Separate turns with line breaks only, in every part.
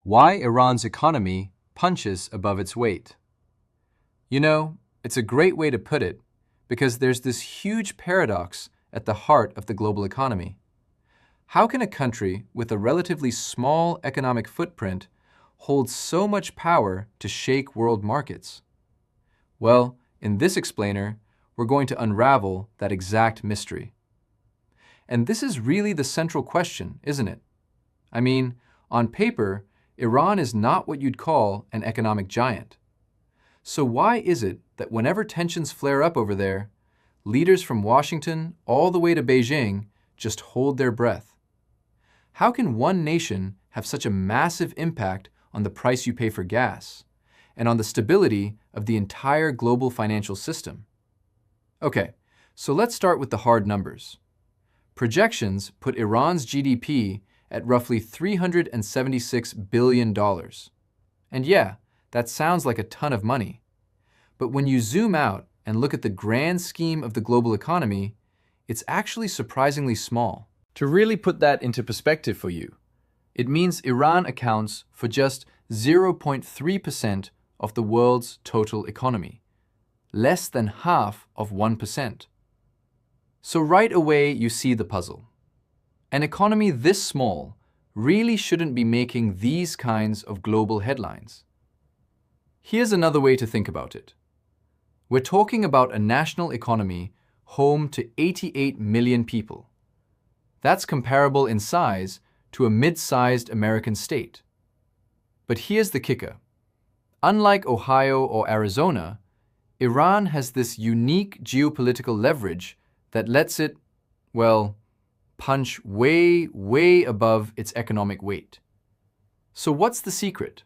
Why Iran's economy punches above its weight. You know, it's a great way to put it because there's this huge paradox at the heart of the global economy. How can a country with a relatively small economic footprint hold so much power to shake world markets? Well, in this explainer, we're going to unravel that exact mystery. And this is really the central question, isn't it? I mean, on paper, Iran is not what you'd call an economic giant. So why is it that whenever tensions flare up over there, leaders from Washington all the way to Beijing just hold their breath? How can one nation have such a massive impact on the price you pay for gas and on the stability of the entire global financial system? Okay, so let's start with the hard numbers. Projections put Iran's GDP at roughly $376 billion. And yeah, that sounds like a ton of money. But when you zoom out and look at the grand scheme of the global economy, it's actually surprisingly small. To really put that into perspective for you, it means Iran accounts for just 0.3% of the world's total economy, less than half of 1%. So right away you see the puzzle. An economy this small really shouldn't be making these kinds of global headlines. Here's another way to think about it. We're talking about a national economy home to 88 million people. That's comparable in size to a mid-sized American state. But here's the kicker. Unlike Ohio or Arizona, Iran has this unique geopolitical leverage that lets it, well, punch way, way above its economic weight. So what's the secret?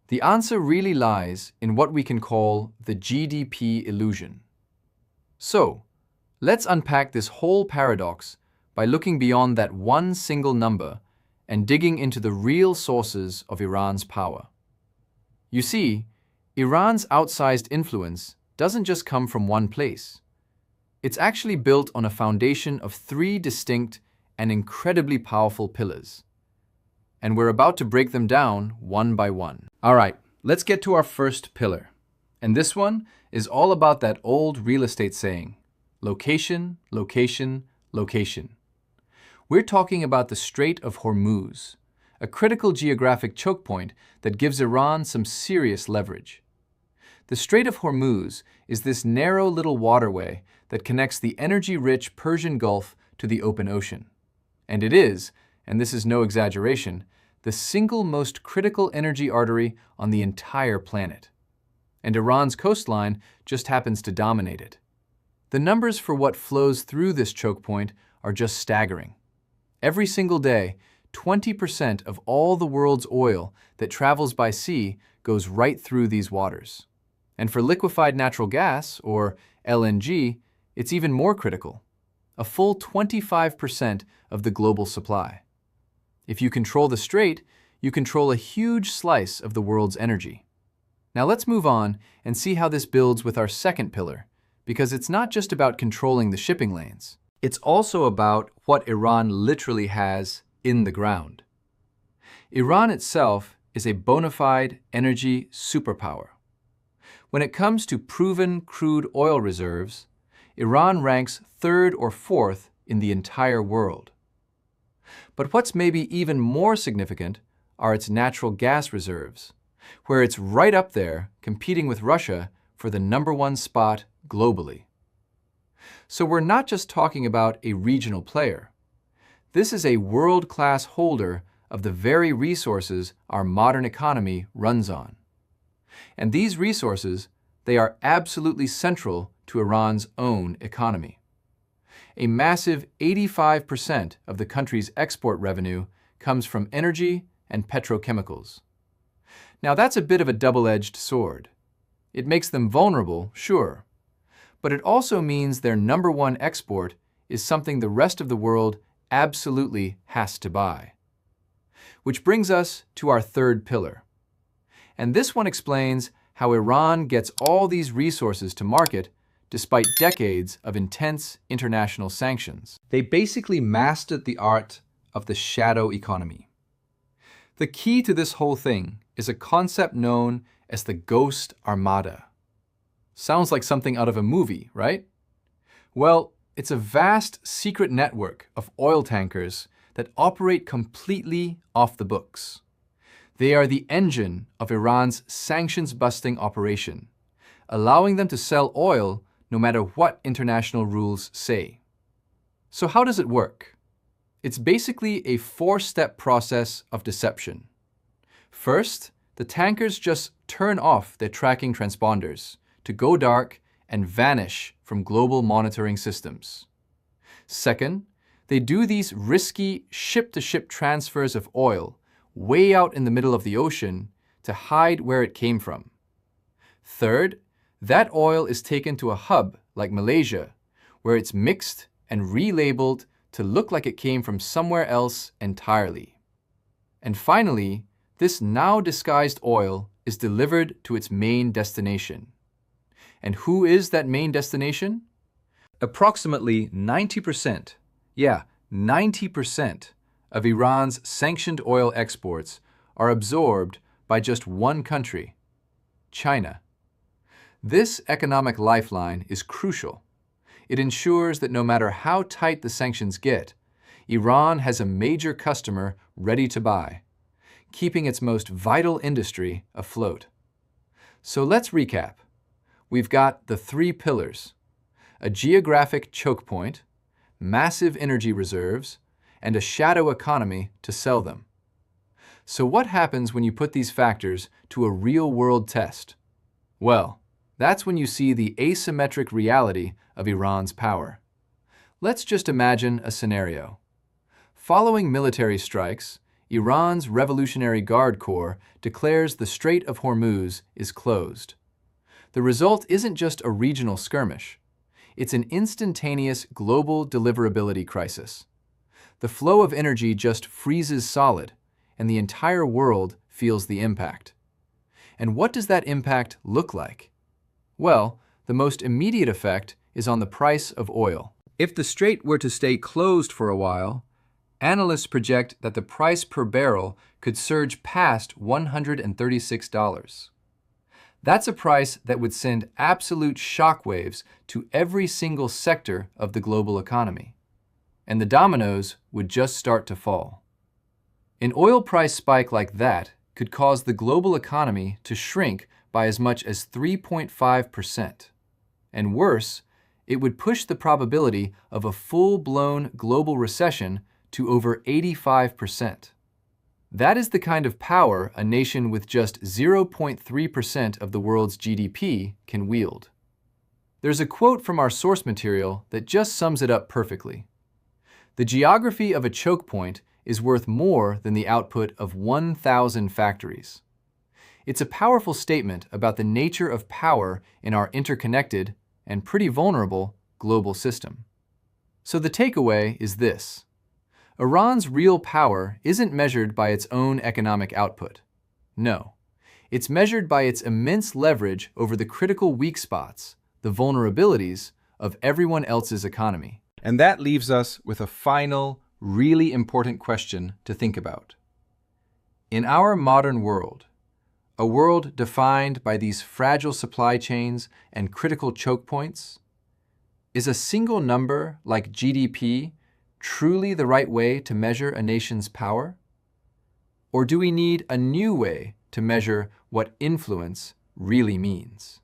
The answer really lies in what we can call the GDP illusion. So, let's unpack this whole paradox by looking beyond that one single number and digging into the real sources of Iran's power. You see, Iran's outsized influence doesn't just come from one place. It's actually built on a foundation of three distinct and incredibly powerful pillars. And we're about to break them down one by one. All right, let's get to our first pillar. And this one is all about that old real estate saying, location, location, location. We're talking about the Strait of Hormuz, a critical geographic choke point that gives Iran some serious leverage. The Strait of Hormuz is this narrow little waterway that connects the energy-rich Persian Gulf to the open ocean. And it is, and this is no exaggeration, the single most critical energy artery on the entire planet. And Iran's coastline just happens to dominate it. The numbers for what flows through this choke point are just staggering. Every single day, 20% of all the world's oil that travels by sea goes right through these waters. And for liquefied natural gas, or LNG, it's even more critical, a full 25% of the global supply. If you control the strait, you control a huge slice of the world's energy. Now let's move on and see how this builds with our second pillar, because it's not just about controlling the shipping lanes. It's also about what Iran literally has in the ground. Iran itself is a bona fide energy superpower. When it comes to proven crude oil reserves, Iran ranks third or fourth in the entire world. But what's maybe even more significant are its natural gas reserves, where it's right up there competing with Russia for the #1 spot globally. So we're not just talking about a regional player. This is a world-class holder of the very resources our modern economy runs on. And these resources, they are absolutely central to Iran's own economy. A massive 85% of the country's export revenue comes from energy and petrochemicals. Now that's a bit of a double-edged sword. It makes them vulnerable, sure, but it also means their #1 export is something the rest of the world absolutely has to buy. Which brings us to our third pillar. And this one explains how Iran gets all these resources to market despite decades of intense international sanctions. They basically mastered the art of the shadow economy. The key to this whole thing is a concept known as the Ghost Armada. Sounds like something out of a movie, right? Well, it's a vast secret network of oil tankers that operate completely off the books. They are the engine of Iran's sanctions-busting operation, allowing them to sell oil no matter what international rules say. So how does it work? It's basically a four-step process of deception. First, the tankers just turn off their tracking transponders to go dark and vanish from global monitoring systems. Second, they do these risky ship-to-ship transfers of oil way out in the middle of the ocean to hide where it came from. Third, that oil is taken to a hub like Malaysia, where it's mixed and relabeled to look like it came from somewhere else entirely. And finally, this now disguised oil is delivered to its main destination. And who is that main destination? Approximately 90%, 90% of Iran's sanctioned oil exports are absorbed by just one country, China. This economic lifeline is crucial. It ensures that no matter how tight the sanctions get, Iran has a major customer ready to buy, keeping its most vital industry afloat. So let's recap. We've got the three pillars: a geographic choke point, massive energy reserves, and a shadow economy to sell them. So what happens when you put these factors to a real-world test? Well, that's when you see the asymmetric reality of Iran's power. Let's just imagine a scenario. Following military strikes, Iran's Revolutionary Guard Corps declares the Strait of Hormuz is closed. The result isn't just a regional skirmish. It's an instantaneous global deliverability crisis. The flow of energy just freezes solid, and the entire world feels the impact. And what does that impact look like? Well, the most immediate effect is on the price of oil. If the strait were to stay closed for a while, analysts project that the price per barrel could surge past $136. That's a price that would send absolute shockwaves to every single sector of the global economy. And the dominoes would just start to fall. An oil price spike like that could cause the global economy to shrink by as much as 3.5%. And worse, it would push the probability of a full-blown global recession to over 85%. That is the kind of power a nation with just 0.3% of the world's GDP can wield. There's a quote from our source material that just sums it up perfectly. The geography of a choke point is worth more than the output of 1,000 factories. It's a powerful statement about the nature of power in our interconnected and pretty vulnerable global system. So the takeaway is this: Iran's real power isn't measured by its own economic output. No, it's measured by its immense leverage over the critical weak spots, the vulnerabilities of everyone else's economy. And that leaves us with a final, really important question to think about. In our modern world, a world defined by these fragile supply chains and critical choke points, is a single number like GDP truly the right way to measure a nation's power? Or do we need a new way to measure what influence really means?